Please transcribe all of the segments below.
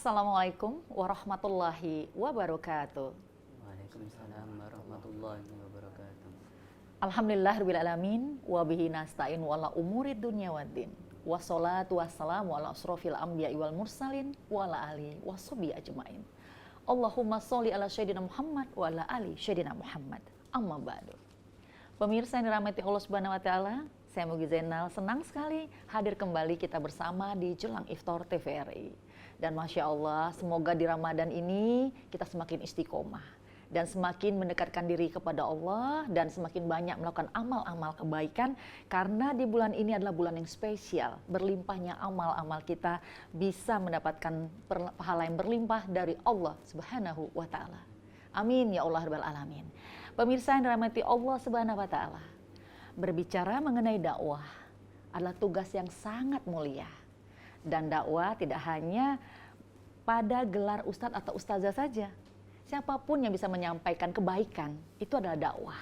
Assalamualaikum warahmatullahi wabarakatuh. Waalaikumsalam warahmatullahi wabarakatuh. Alhamdulillahirabbil alamin wa bihi nasta'in wa ala umurid dunya waddin. Wassalatu wassalamu ala asrofil anbiya'i wal mursalin wa ala alihi washabihi ajmain. Allahumma sholli ala sayyidina Muhammad wa ala ali sayyidina Muhammad. Amma ba'du. Pemirsa yang dirahmati Allah Subhanahu wa taala, saya Mugi Zainal senang sekali hadir kembali kita bersama di Jelang Iftar TVRI. Dan Masya Allah, semoga di Ramadan ini kita semakin istiqomah dan semakin mendekatkan diri kepada Allah dan semakin banyak melakukan amal-amal kebaikan, karena di bulan ini adalah bulan yang spesial. Berlimpahnya amal-amal kita bisa mendapatkan pahala yang berlimpah dari Allah Subhanahu wa taala. Amin ya Allah rabbal alamin. Pemirsa yang dirahmati Allah Subhanahu wa taala, berbicara mengenai dakwah adalah tugas yang sangat mulia. Dan dakwah tidak hanya pada gelar ustadz atau ustazah saja. Siapapun yang bisa menyampaikan kebaikan, itu adalah dakwah.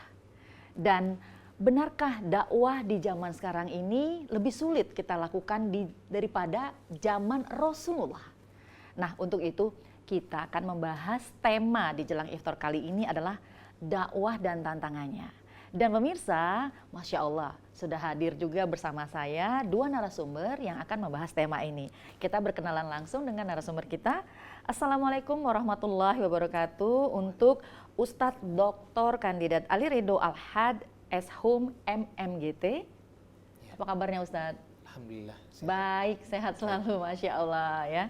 Dan benarkah dakwah di zaman sekarang ini lebih sulit kita lakukan daripada zaman Rasulullah? Nah, untuk itu kita akan membahas tema di Jelang Iftar kali ini adalah dakwah dan tantangannya. Dan pemirsa, Masya Allah, sudah hadir juga bersama saya dua narasumber yang akan membahas tema ini. Kita berkenalan langsung dengan narasumber kita. Assalamualaikum warahmatullahi wabarakatuh untuk Ustadz Dr. Kandidat Ali Ridho Al-Had, S.Hum, MMGT. Apa kabarnya Ustadz? Alhamdulillah. Baik, sehat selalu, Masya Allah ya.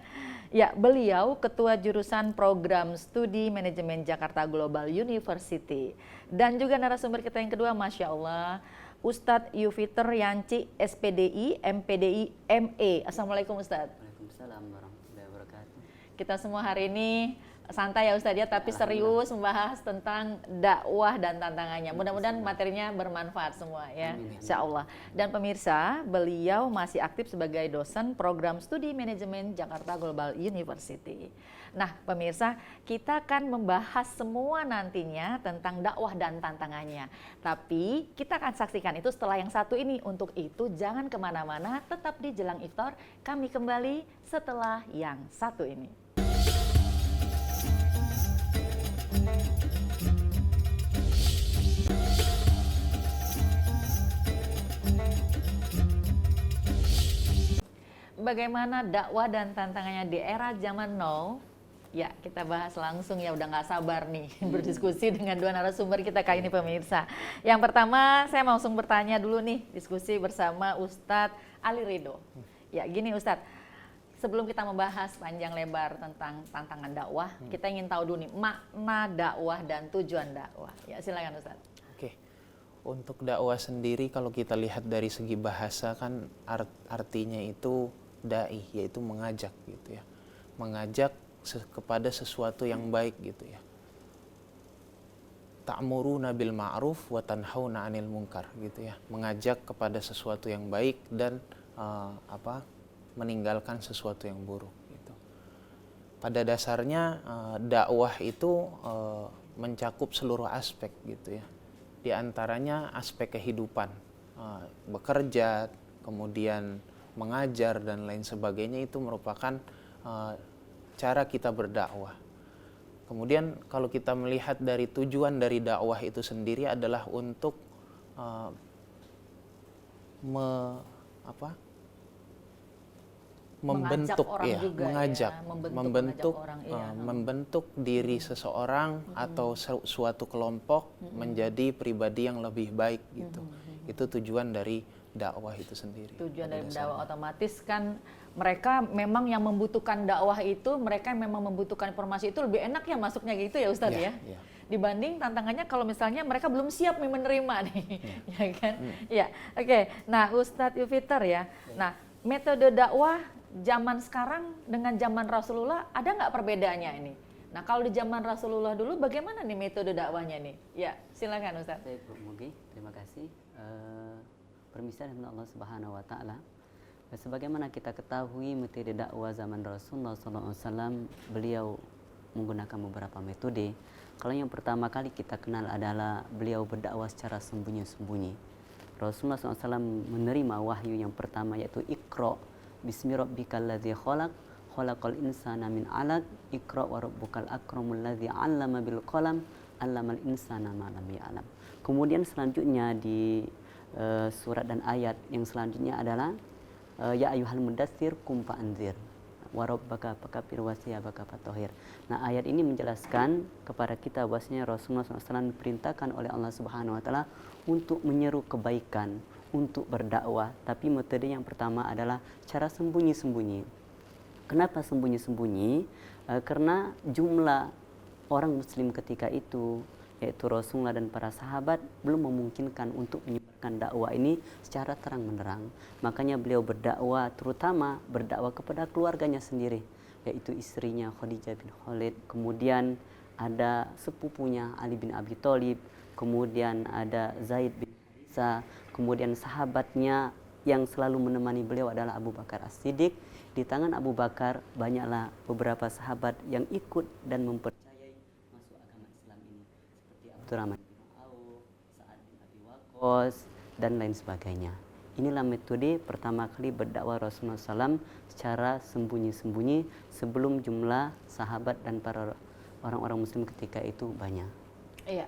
Ya, beliau Ketua Jurusan Program Studi Manajemen Jakarta Global University. Dan juga narasumber kita yang kedua, Masya Allah, Ustadz Yufiter Yanci, SPDI, MPDI, ME. Assalamualaikum Ustadz. Waalaikumsalam warahmatullahi wabarakatuh. Kita semua hari ini santai ya Ustadz ya, tapi serius membahas tentang dakwah dan tantangannya. Mudah-mudahan materinya bermanfaat semua ya, Insya Allah. Dan pemirsa, beliau masih aktif sebagai dosen program studi manajemen Jakarta Global University. Nah pemirsa, kita akan membahas semua nantinya tentang dakwah dan tantangannya. Tapi kita akan saksikan itu setelah yang satu ini. Untuk itu jangan kemana-mana, tetap di Jelang Iftar. Kami kembali setelah yang satu ini. Bagaimana dakwah dan tantangannya di era zaman now? Ya, kita bahas langsung ya, udah nggak sabar nih berdiskusi dengan dua narasumber kita kali ini pemirsa. Yang pertama, saya langsung bertanya dulu nih, diskusi bersama Ustadz Ali Ridho. Ya, gini Ustadz, sebelum kita membahas panjang lebar tentang tantangan dakwah, kita ingin tahu dulu nih makna dakwah dan tujuan dakwah. Ya, silakan Ustadz. Oke. Untuk dakwah sendiri kalau kita lihat dari segi bahasa kan artinya itu dai, yaitu mengajak gitu ya. Mengajak kepada sesuatu yang baik gitu ya. Ta'muruna bil ma'ruf wa tanhauna 'anil munkar gitu ya. Mengajak kepada sesuatu yang baik dan meninggalkan sesuatu yang buruk gitu. Pada dasarnya dakwah itu mencakup seluruh aspek gitu ya. Di antaranya aspek kehidupan, bekerja, kemudian mengajar dan lain sebagainya, itu merupakan cara kita berdakwah. Kemudian kalau kita melihat dari tujuan dari dakwah itu sendiri adalah untuk membentuk membentuk diri seseorang atau suatu kelompok menjadi pribadi yang lebih baik gitu. Itu tujuan dari dakwah itu sendiri. Tujuan dari dakwah otomatis kan mereka memang yang membutuhkan dakwah itu, mereka yang memang membutuhkan informasi itu lebih enak ya masuknya gitu ya Ustadz ya. Dibanding tantangannya kalau misalnya mereka belum siap menerima nih, ya kan? Ya, oke. Nah Ustadz Yufiter ya, nah metode dakwah zaman sekarang dengan zaman Rasulullah ada nggak perbedaannya ini? Nah kalau di zaman Rasulullah dulu bagaimana nih metode dakwahnya nih? Ya silakan Ustadz. Baik Bu Mugi, terima kasih. Permisi dari Allah Subhanahu wa taala. Sebagaimana kita ketahui metode dakwah zaman Rasulullah SAW, beliau menggunakan beberapa metode. Kalau yang pertama kali kita kenal adalah beliau berdakwah secara sembunyi-sembunyi. Rasulullah SAW menerima wahyu yang pertama yaitu Iqra bismi rabbikal ladzi khalaq khalaqal insana min 'alaq, iqra wa rabbukal akramul ladzi 'allama bil qalam, 'allamal insana ma lam ya'lam. Kemudian selanjutnya di surat dan ayat yang selanjutnya adalah ya ayyuhal mudatstsir qum fa'anzir wa rabbaka fakabbir wa thiyabaka fatahhir. Nah, ayat ini menjelaskan kepada kita bahwasanya Rasulullah SAW diperintahkan oleh Allah Subhanahu wa taala untuk menyeru kebaikan, untuk berdakwah, tapi metode yang pertama adalah cara sembunyi-sembunyi. Kenapa sembunyi-sembunyi? Karena jumlah orang muslim ketika itu, yaitu Rasulullah dan para sahabat, belum memungkinkan untuk menyebarkan dakwah ini secara terang-menerang. Makanya beliau berdakwah, terutama berdakwah kepada keluarganya sendiri, yaitu istrinya Khadijah bin Khalid, kemudian ada sepupunya Ali bin Abi Thalib, kemudian ada Zaid bin Harithah, kemudian sahabatnya yang selalu menemani beliau adalah Abu Bakar As-Siddiq. Di tangan Abu Bakar banyaklah beberapa sahabat yang ikut dan mempercayai masuk agama Islam ini, seperti Abdurrahman bin Auf, Sa'ad bin Abi Waqqas, dan lain sebagainya. Inilah metode pertama kali berdakwah Rasulullah SAW secara sembunyi-sembunyi sebelum jumlah sahabat dan para orang-orang muslim ketika itu banyak. Iya.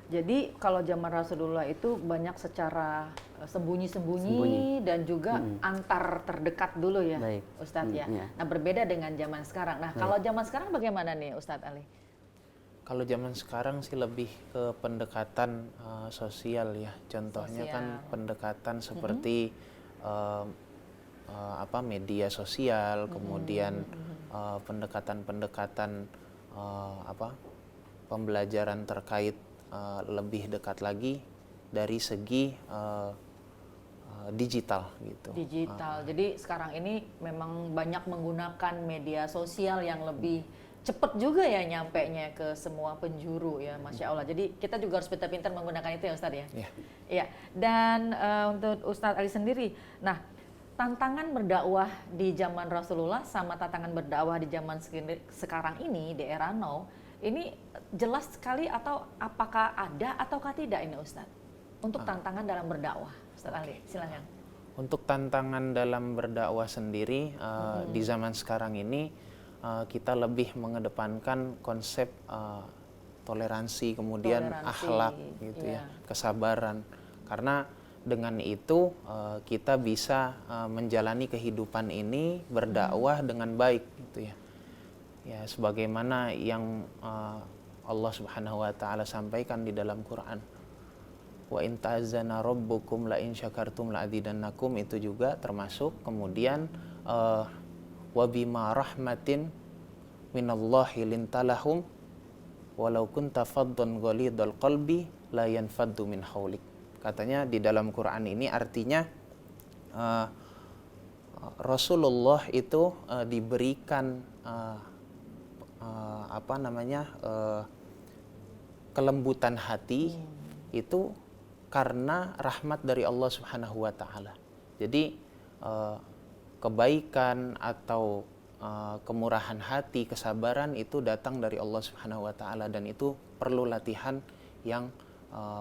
Jadi kalau zaman Rasulullah itu banyak secara sembunyi-sembunyi dan juga antar terdekat dulu ya, Baik. Ustadz ya. Iya. Nah, berbeda dengan zaman sekarang. Nah, kalau zaman sekarang bagaimana nih Ustadz Ali? Kalau zaman sekarang sih lebih ke pendekatan sosial ya. Contohnya kan pendekatan seperti media sosial, kemudian pendekatan-pendekatan pembelajaran terkait lebih dekat lagi dari segi digital gitu. Digital. Jadi sekarang ini memang banyak menggunakan media sosial yang lebih cepat juga ya nyampenya ke semua penjuru ya, Masya Allah. Jadi kita juga harus pintar-pintar menggunakan itu ya Ustadz ya. Iya. Iya. Dan untuk Ustadz Ali sendiri, nah tantangan berdakwah di zaman Rasulullah sama tantangan berdakwah di zaman sekarang ini di era now, ini jelas sekali atau apakah ada ataukah tidak ini Ustadz? Untuk tantangan dalam berdakwah, Ustadz Ali, silakan. Untuk tantangan dalam berdakwah sendiri di zaman sekarang ini kita lebih mengedepankan konsep toleransi, kemudian akhlak gitu ya, kesabaran. Karena dengan itu kita bisa menjalani kehidupan ini berdakwah dengan baik gitu ya. Ya, sebagaimana yang Allah Subhanahu wa taala sampaikan di dalam Quran. Wa in ta'azzana rabbukum la in syakartum la azidannakum, itu juga termasuk. Kemudian wa bima rahmatin minallahi lintalahum walau kunta faddan ghalidhal qalbi la yanfaddu min haulik. Katanya di dalam Quran ini artinya Rasulullah itu diberikan kelembutan hati itu karena rahmat dari Allah Subhanahu wa taala. Jadi kebaikan atau kemurahan hati, kesabaran itu datang dari Allah Subhanahu wa taala, dan itu perlu latihan yang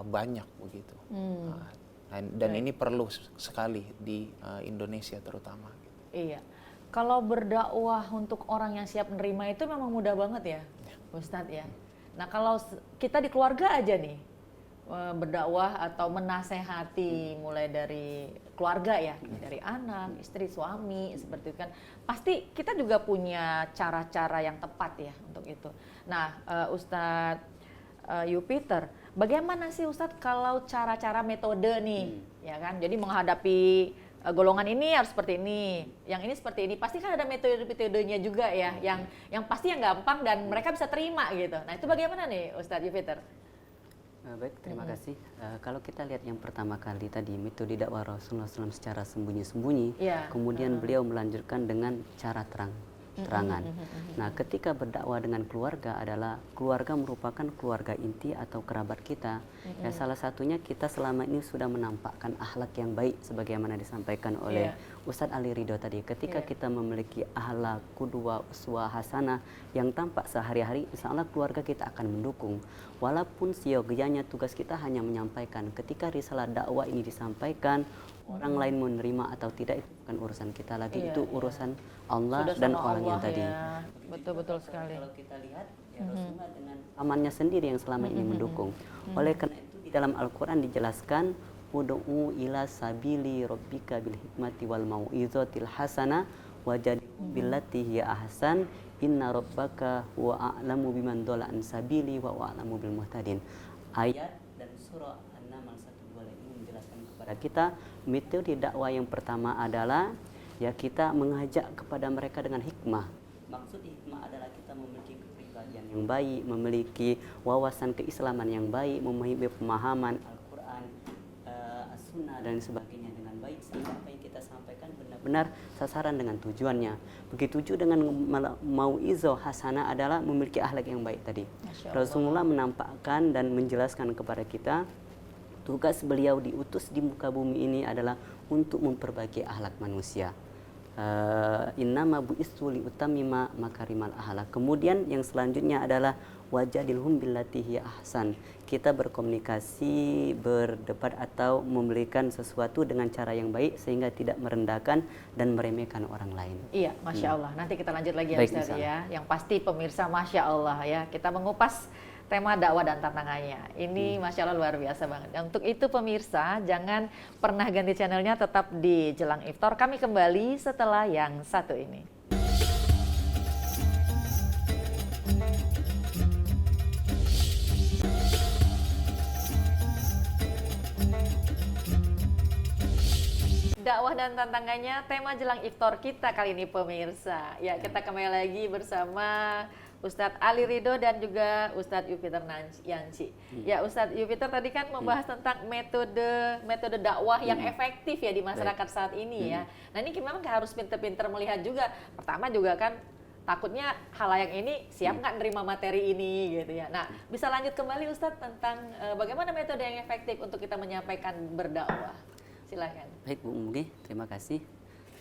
banyak begitu. Dan ini perlu sekali di Indonesia terutama. Iya. Kalau berdakwah untuk orang yang siap menerima itu memang mudah banget ya, Ustadz ya. Nah, kalau kita di keluarga aja nih berdakwah atau menasehati mulai dari keluarga ya, dari anak, istri, suami, seperti itu kan, pasti kita juga punya cara-cara yang tepat ya untuk itu. Nah, Ustadz Yupiter, bagaimana sih Ustadz kalau cara-cara metode nih, ya kan? Jadi menghadapi golongan ini harus seperti ini, yang ini seperti ini. Pasti kan ada metode-metodenya juga ya, yang pasti yang gampang dan mereka bisa terima gitu. Nah, itu bagaimana nih Ustadz Yupiter? Baik, terima kasih. Kalau kita lihat yang pertama kali tadi, metode dakwah Rasulullah SAW secara sembunyi-sembunyi, kemudian beliau melanjutkan dengan cara terangan. Nah, ketika berdakwah dengan keluarga adalah keluarga merupakan keluarga inti atau kerabat kita. Ya, salah satunya kita selama ini sudah menampakkan akhlak yang baik sebagaimana disampaikan oleh Ustadz Ali Ridho tadi, ketika Iya. kita memiliki ahlak, qudwah, uswah hasanah yang tampak sehari-hari, insya Allah keluarga kita akan mendukung. Walaupun siogianya tugas kita hanya menyampaikan, ketika risalah dakwah ini disampaikan, orang lain menerima atau tidak itu bukan urusan kita lagi, Iya, itu iya. urusan Allah Sudah dan sama orang yang Allah tadi. ya. Betul-betul sekali. Kalau kita lihat ya Rasulullah dengan pamannya sendiri yang selama ini mendukung. Oleh karena itu di dalam Al-Qur'an dijelaskan ud'u ila sabili rabbika bil hikmati wal mau'izatil hasanah wajadilhum billati hiya ahsan inna rabbaka huwa a'lamu biman dhalla an sabili wa huwa a'lamu bil muhtadin. Ayat dan surah An-Naml 125 ini menjelaskan kepada kita metode dakwah yang pertama adalah ya kita mengajak kepada mereka dengan hikmah. Maksud hikmah adalah kita memiliki kepribadian yang baik, memiliki wawasan keislaman yang baik, memahami pemahaman Al-Quran, As-Sunnah dan sebagainya dengan baik sehingga apa yang kita sampaikan benar-benar sasaran dengan tujuannya. Begitu juga dengan mau'izah hasanah adalah memiliki akhlak yang baik tadi. Masya Allah. Rasulullah menampakkan dan menjelaskan kepada kita tugas beliau diutus di muka bumi ini adalah untuk memperbaiki akhlak manusia. Innama bu'istu liutammima makarimal akhlak. Kemudian yang selanjutnya adalah wajadilhum billati hiya ahsan. Kita berkomunikasi, berdebat atau memberikan sesuatu dengan cara yang baik sehingga tidak merendahkan dan meremehkan orang lain. Iya, Masya Allah. Nanti kita lanjut lagi ya Baik, Ustaz insya ya. Yang pasti pemirsa Masya Allah ya. Kita mengupas tema dakwah dan tantangannya. Ini Masya Allah luar biasa banget. Dan untuk itu pemirsa, jangan pernah ganti channelnya, tetap di Jelang Iftar. Kami kembali setelah yang satu ini. Dakwah dan tantangannya, tema Jelang Iftar kita kali ini pemirsa. Ya, kita kembali lagi bersama Ustadz Ali Ridho dan juga Ustadz Yupiter Yanci. Ya, Ustadz Yupiter tadi kan membahas tentang metode dakwah yang efektif ya di masyarakat saat ini ya. Nah, ini memang harus pinter-pinter melihat juga. Pertama juga kan takutnya halayak ini siap nggak nerima materi ini gitu ya. Nah, bisa lanjut kembali Ustadz tentang bagaimana metode yang efektif untuk kita menyampaikan berdakwah. Silakan. Baik Bu Mugi, terima kasih.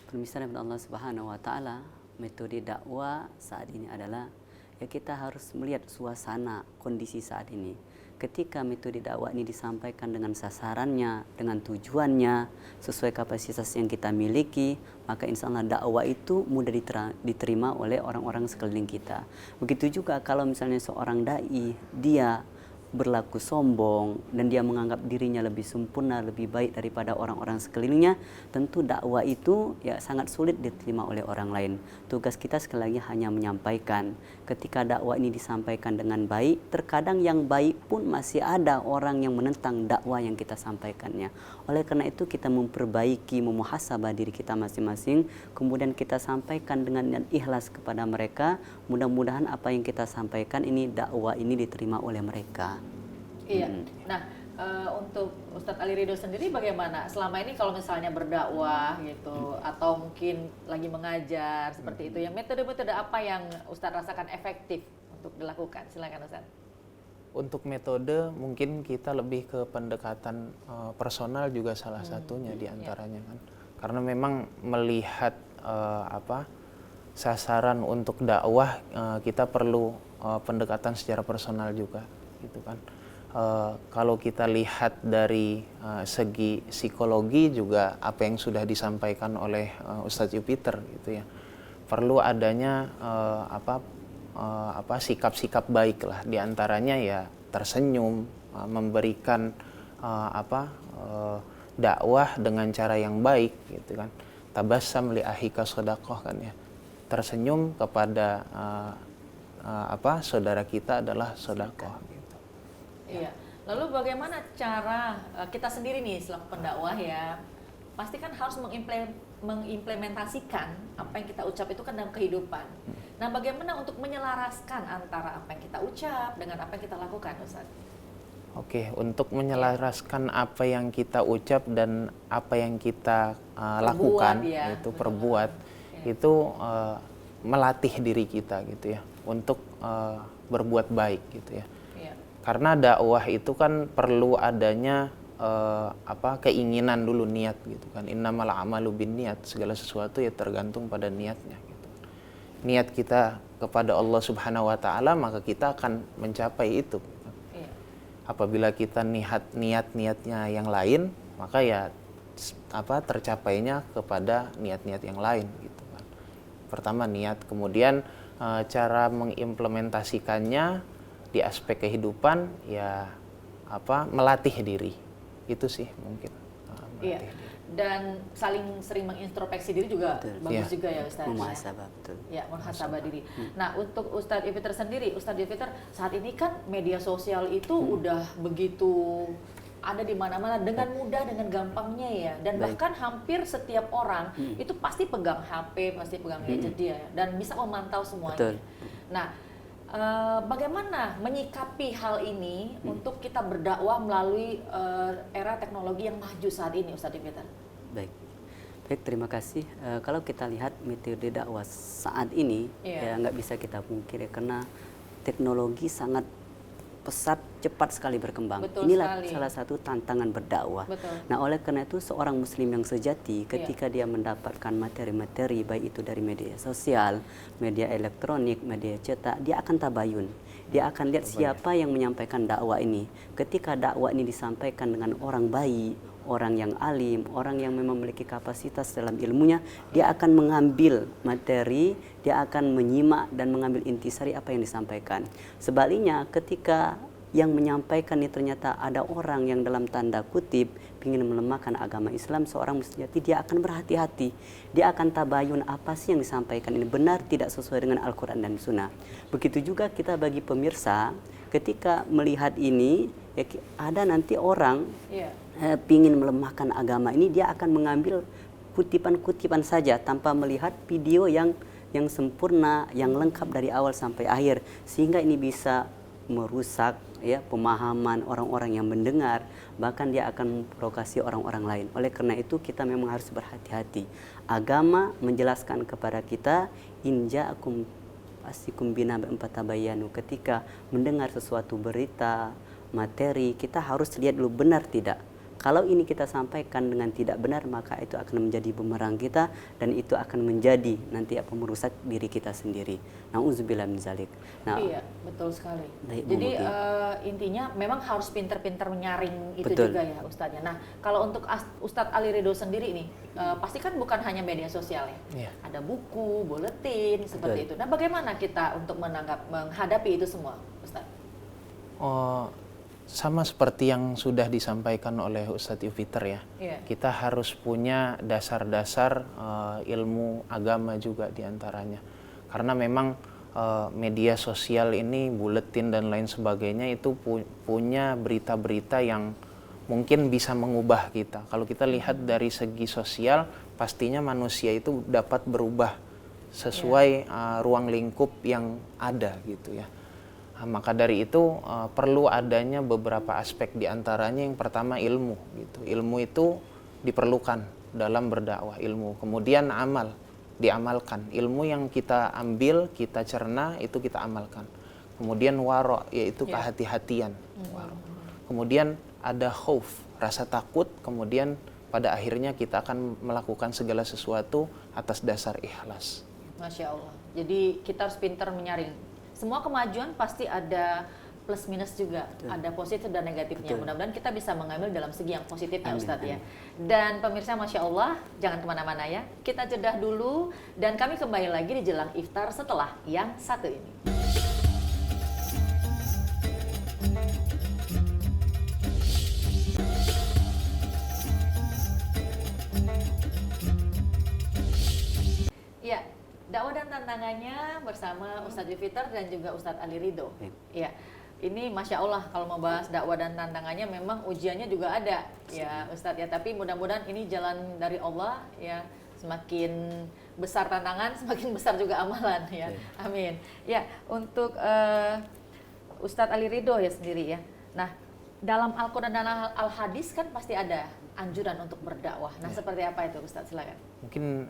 Permisalan kepada Allah Subhanahu wa taala, metode dakwah saat ini adalah ya kita harus melihat suasana kondisi saat ini. Ketika metode dakwah ini disampaikan dengan sasarannya, dengan tujuannya, sesuai kapasitas yang kita miliki, maka insya Allah dakwah itu mudah diterima oleh orang-orang sekeliling kita. Begitu juga kalau misalnya seorang dai, dia berlaku sombong dan dia menganggap dirinya lebih sempurna, lebih baik daripada orang-orang sekelilingnya, tentu dakwah itu ya sangat sulit diterima oleh orang lain. Tugas kita sekali lagi hanya menyampaikan. Ketika dakwah ini disampaikan dengan baik, terkadang yang baik pun masih ada orang yang menentang dakwah yang kita sampaikannya. Oleh karena itu kita memperbaiki, memuhasabah diri kita masing-masing, kemudian kita sampaikan dengan ikhlas kepada mereka. Mudah-mudahan apa yang kita sampaikan ini dakwah ini diterima oleh mereka. Iya. Nah, untuk Ustadz Ali Ridho sendiri bagaimana? Selama ini kalau misalnya berdakwah gitu, atau mungkin lagi mengajar seperti itu, yang metode-metode apa yang Ustadz rasakan efektif untuk dilakukan? Silakan Ustadz. Untuk metode mungkin kita lebih ke pendekatan personal juga salah satunya diantaranya kan. Karena memang melihat sasaran untuk dakwah kita perlu pendekatan secara personal juga gitu kan. Kalau kita lihat dari segi psikologi juga apa yang sudah disampaikan oleh Ustadz Yupiter gitu ya, perlu adanya sikap-sikap baik lah, diantaranya ya tersenyum, memberikan dakwah dengan cara yang baik gitu kan. Tabassam li ahika shadaqah kan ya, tersenyum kepada saudara kita adalah sedekah gitu. Iya. Lalu bagaimana cara kita sendiri nih selaku pendakwah ya, pasti kan harus mengimplementasikan apa yang kita ucap itu kan dalam kehidupan. Nah, bagaimana untuk menyelaraskan antara apa yang kita ucap dengan apa yang kita lakukan, Ustaz? Oke, untuk menyelaraskan apa yang kita ucap dan apa yang kita lakukan, ya, itu perbuat, itu melatih diri kita gitu ya, untuk berbuat baik gitu ya. Karena dakwah itu kan perlu adanya keinginan dulu, niat gitu kan. Innamal a'malu binniyat, segala sesuatu ya tergantung pada niatnya gitu. Niat kita kepada Allah Subhanahu wa taala, maka kita akan mencapai itu. Iya. Apabila kita niatnya yang lain, maka ya tercapainya kepada niat-niat yang lain gitu kan. Pertama niat, kemudian cara mengimplementasikannya di aspek kehidupan ya melatih diri. Itu sih mungkin. Iya. Dan saling sering mengintrospeksi diri juga bagus juga ya Ustadz. Muhasabah, betul. Ya, muhasabah diri. Nah, untuk Ustadz Yufiter sendiri, Ustadz Yufiter, saat ini kan media sosial itu udah begitu ada di mana-mana dengan mudah, dengan gampangnya ya. Dan bahkan hampir setiap orang itu pasti pegang HP, pasti pegang gadget dia dan bisa memantau semuanya. Betul. Nah, bagaimana menyikapi hal ini untuk kita berdakwah melalui era teknologi yang maju saat ini, Ustadz Yufiter? Baik, terima kasih. Kalau kita lihat metode dakwah saat ini, ya nggak bisa kita pungkiri karena teknologi sangat pesat, cepat sekali berkembang. Betul Inilah sekali. salah satu tantangan berdakwah. Betul. Nah, oleh karena itu seorang muslim yang sejati ketika dia mendapatkan materi-materi baik itu dari media sosial, media elektronik, media cetak, dia akan tabayun. Dia akan lihat siapa yang menyampaikan dakwah ini. Ketika dakwah ini disampaikan dengan orang baik, orang yang alim, orang yang memang memiliki kapasitas dalam ilmunya, dia akan mengambil materi, dia akan menyimak dan mengambil intisari apa yang disampaikan. Sebaliknya, ketika yang menyampaikan ini ternyata ada orang yang dalam tanda kutip ingin melemahkan agama Islam, seorang muslim sejati dia akan berhati-hati. Dia akan tabayun apa sih yang disampaikan ini benar tidak sesuai dengan Al-Quran dan Sunnah. Begitu juga kita bagi pemirsa, ketika melihat ini, ya, ada nanti orang pingin melemahkan agama ini, dia akan mengambil kutipan-kutipan saja tanpa melihat video yang sempurna, yang lengkap dari awal sampai akhir, sehingga ini bisa merusak ya pemahaman orang-orang yang mendengar, bahkan dia akan memprovokasi orang-orang lain. Oleh karena itu kita memang harus berhati-hati. Agama menjelaskan kepada kita inja'akum asikum binaba'in fatabayyanu. Ketika mendengar sesuatu berita, materi, kita harus lihat dulu benar tidak. Kalau ini kita sampaikan dengan tidak benar, maka itu akan menjadi bumerang kita dan itu akan menjadi nanti merusak diri kita sendiri. Nauzubillah min zalik. Nah, iya, betul sekali. Jadi intinya memang harus pinter-pinter menyaring itu juga ya Ustadznya. Nah, kalau untuk Ustadz Ali Ridho sendiri ini, pasti kan bukan hanya media sosial ya. Ada buku, buletin, seperti itu. Nah, bagaimana kita untuk menghadapi itu semua, Ustadz? Sama seperti yang sudah disampaikan oleh Ustadz Yufiter ya, kita harus punya dasar-dasar ilmu agama juga diantaranya. Karena memang media sosial ini, buletin dan lain sebagainya itu punya berita-berita yang mungkin bisa mengubah kita. Kalau kita lihat dari segi sosial, pastinya manusia itu dapat berubah sesuai ruang lingkup yang ada gitu ya. Maka dari itu perlu adanya beberapa aspek, diantaranya yang pertama ilmu gitu. Ilmu itu diperlukan dalam berdakwah, ilmu. Kemudian amal, diamalkan. Ilmu yang kita ambil, kita cerna, itu kita amalkan. Kemudian waro, yaitu kehati-hatian. Kemudian ada khauf, rasa takut. Kemudian pada akhirnya kita akan melakukan segala sesuatu atas dasar ikhlas. Masya Allah. Jadi kita harus pintar menyaring. Semua kemajuan pasti ada plus minus juga, ada positif dan negatifnya. Mudah-mudahan kita bisa mengambil dalam segi yang positifnya, Ustadz ya. Dan pemirsa, Masya Allah, jangan kemana-mana ya. Kita jedah dulu dan kami kembali lagi di jelang iftar setelah yang satu ini. Ya. Dakwah dan tantangannya bersama Ustadz Yufiter dan juga Ustadz Ali Ridho. Ya, ini Masya Allah kalau mau bahas dakwah dan tantangannya memang ujiannya juga ada ya Ustadz ya. Tapi mudah-mudahan ini jalan dari Allah ya, semakin besar tantangan semakin besar juga amalan ya. Amin. Ya, untuk Ustadz Ali Ridho ya sendiri ya. Nah, dalam Al-Quran dan Al-Hadis kan pasti ada anjuran untuk berdakwah. Nah, seperti apa itu Ustadz? Silakan. Mungkin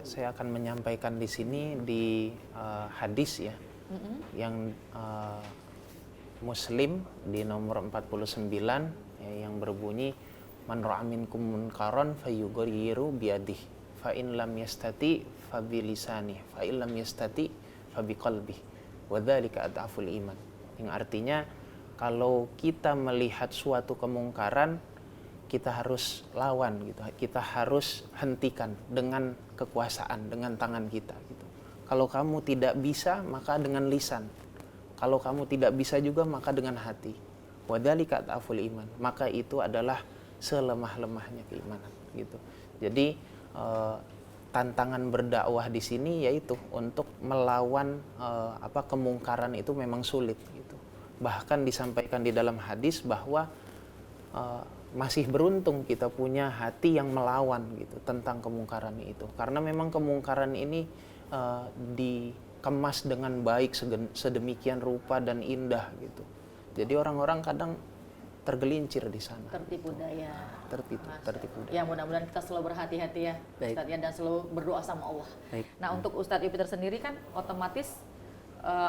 saya akan menyampaikan di sini di hadis ya, yang Muslim di nomor 49 ya, yang berbunyi Man ra'a minkum munkaran falyughayyirhu biyadihi fa in lam yastati fa bilisanihi fa in lam yastati fa biqalbihi wa dzalika adhaful iman. Yang artinya kalau kita melihat suatu kemungkaran, kita harus lawan gitu. Kita harus hentikan dengan kekuasaan, dengan tangan kita gitu. Kalau kamu tidak bisa, maka dengan lisan. Kalau kamu tidak bisa juga, maka dengan hati. Wa dzalika adhaful iman. Maka itu adalah selemah-lemahnya keimanan gitu. Jadi tantangan berdakwah di sini yaitu untuk melawan kemungkaran itu memang sulit gitu. Bahkan disampaikan di dalam hadis bahwa masih beruntung kita punya hati yang melawan gitu tentang kemungkaran itu. Karena memang kemungkaran ini dikemas dengan baik sedemikian rupa dan indah gitu. Jadi orang-orang kadang tergelincir di sana. Tertipu daya. Tertipu daya. Ya mudah-mudahan kita selalu berhati-hati ya, Ustadz ya, dan selalu berdoa sama Allah. Baik. Nah untuk Ustadz Yupiter sendiri kan otomatis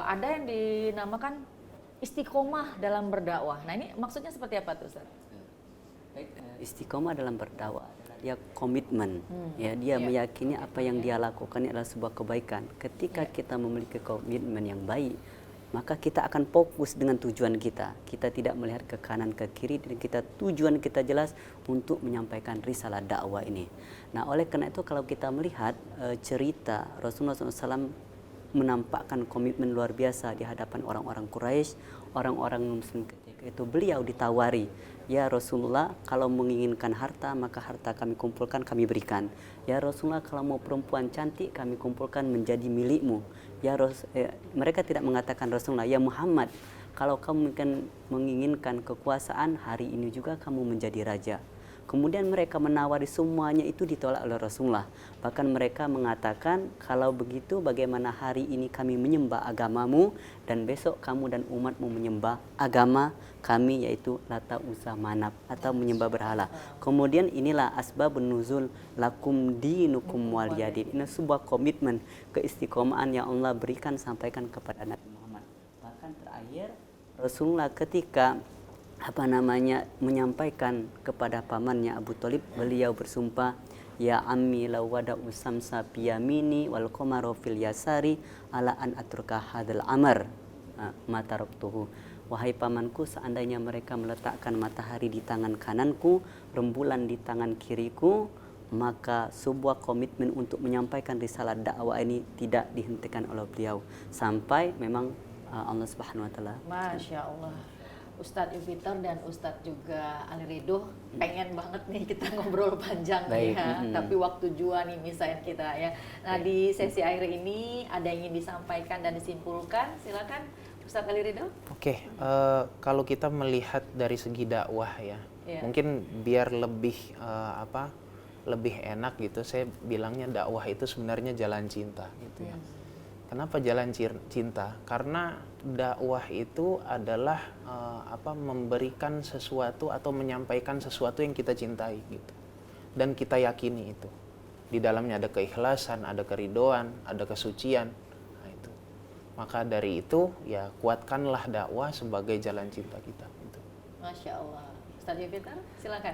ada yang dinamakan istiqomah dalam berdakwah. Nah ini maksudnya seperti apa tuh Ustadz? Istiqomah dalam berdakwah adalah dia komitmen, ya dia meyakini apa yang dia lakukan ini adalah sebuah kebaikan. Ketika kita memiliki komitmen yang baik, maka kita akan fokus dengan tujuan kita. Kita tidak melihat ke kanan ke kiri, dan tujuan kita jelas untuk menyampaikan risalah dakwah ini. Nah, oleh karena itu kalau kita melihat cerita Rasulullah SAW menampakkan komitmen luar biasa di hadapan orang-orang Quraisy, orang-orang Muslim ketika itu beliau ditawari, ya Rasulullah kalau menginginkan harta maka harta kami kumpulkan kami berikan. Ya Rasulullah kalau mau perempuan cantik kami kumpulkan menjadi milikmu. Mereka tidak mengatakan Rasulullah, ya Muhammad kalau kamu menginginkan kekuasaan hari ini juga kamu menjadi raja. Kemudian mereka menawari semuanya itu ditolak oleh Rasulullah. Bahkan mereka mengatakan kalau begitu bagaimana hari ini kami menyembah agamamu dan besok kamu dan umatmu menyembah agama kami yaitu Lata Uzza Manab atau menyembah berhala. Kemudian inilah asbabun nuzul lakum dinukum waliyadin. Ini sebuah komitmen keistiqomahan yang Allah berikan sampaikan kepada Nabi Muhammad. Bahkan terakhir Rasulullah ketika menyampaikan kepada pamannya Abu Thalib, beliau bersumpah, ya ammi law wada usamsa biyamini wal qamaru fil yasari ala an atruka hadzal amr mataraktuhu. Wahai pamanku, seandainya mereka meletakkan matahari di tangan kananku, rembulan di tangan kiriku, maka sebuah komitmen untuk menyampaikan risalah dakwah ini tidak dihentikan oleh beliau sampai memang Allah Subhanahu wa taala. Masya Allah. Ustadz Yupiter dan Ustadz juga Ali Ridho pengen banget nih kita ngobrol panjang nih ya, tapi waktu jua nih misalnya kita ya. Nah di sesi akhir ini ada yang ingin disampaikan dan disimpulkan, silakan Ustadz Ali Ridho. Oke, kalau kita melihat dari segi dakwah ya, mungkin biar lebih lebih enak gitu, saya bilangnya dakwah itu sebenarnya jalan cinta gitu ya. Kenapa jalan cinta? Karena dakwah itu adalah memberikan sesuatu atau menyampaikan sesuatu yang kita cintai gitu. Dan kita yakini itu. Di dalamnya ada keikhlasan, ada keridhoan, ada kesucian. Nah, itu. Maka dari itu ya kuatkanlah dakwah sebagai jalan cinta kita gitu. Masya Allah. Ustadz Yupiter, silakan.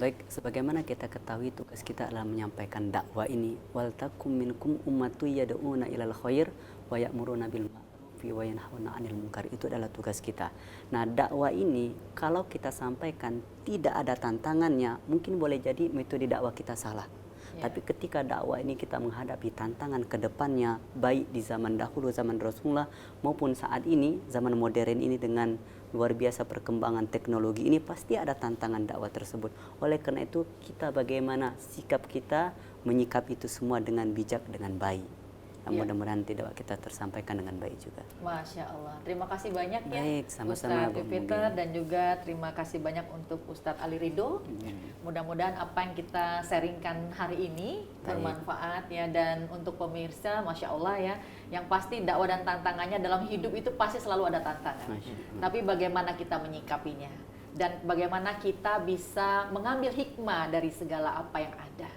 Baik, sebagaimana kita ketahui tugas kita adalah menyampaikan dakwah ini. Wal takum minkum ummatu yad'una ilal khair wa ya'muruna bil ma'ruf wa yanhauna 'anil munkar. Itu adalah tugas kita. Nah, dakwah ini kalau kita sampaikan tidak ada tantangannya, mungkin boleh jadi metode dakwah kita salah. Tapi ketika dakwah ini kita menghadapi tantangan ke depannya, baik di zaman dahulu, zaman Rasulullah, maupun saat ini, zaman modern ini dengan luar biasa perkembangan teknologi ini, pasti ada tantangan dakwah tersebut. Oleh karena itu, kita bagaimana sikap kita menyikap itu semua dengan bijak, dengan baik. Mudah-mudahan tidak kita tersampaikan dengan baik juga. Masya Allah. Terima kasih banyak ya baik, sama-sama, Ustadz Yupiter dan juga terima kasih banyak untuk Ustadz Ali Ridho. Mudah-mudahan apa yang kita sharingkan hari ini bermanfaat ya, dan untuk pemirsa, Masya Allah ya, yang pasti dakwah dan tantangannya dalam hidup itu pasti selalu ada tantangan. Tapi bagaimana kita menyikapinya dan bagaimana kita bisa mengambil hikmah dari segala apa yang ada.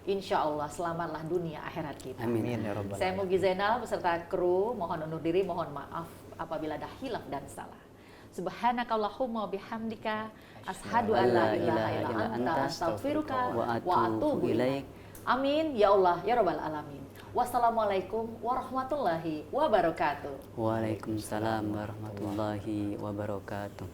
Insya Allah selamatlah dunia akhirat kita. Amin. Ya Rabbal Saya Mugi Zainal beserta kru mohon undur diri, mohon maaf apabila ada hilaf dan salah. Subhanakallahumma bihamdika asyhadu an la ilaha illa anta astaghfiruka wa atubu ilaik. Amin ya Allah ya rabbal alamin. Wassalamualaikum warahmatullahi wabarakatuh. Waalaikumsalam warahmatullahi wabarakatuh.